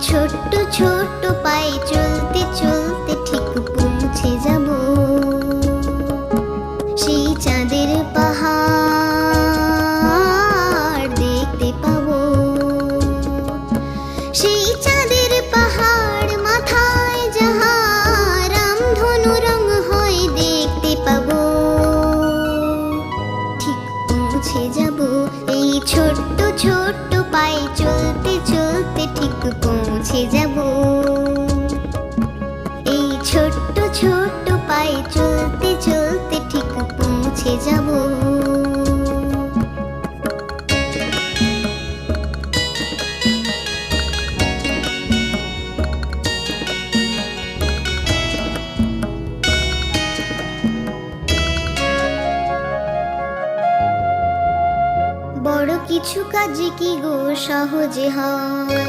ছোট্ট ছোট্ট পায়ে চলতে চলতে ঠিক পৌঁছে যাব সেই চাঁদের পাহাড় দেখতে পাবো। সেই চাঁদের পাহাড় মাথায় যাহার রামধনু রং হয় দেখতে পাবো। ঠিক পৌঁছে যাব এই ছোট্ট ছোট্ট পায়ে চলতে চলতে ঠিক পৌঁছে যাব। এই ছোট্ট ছোট্ট পায়ে চলতে চলতে ঠিক পৌঁছে যাব। বড় কিছু কাজ কি গো সহজে হয়?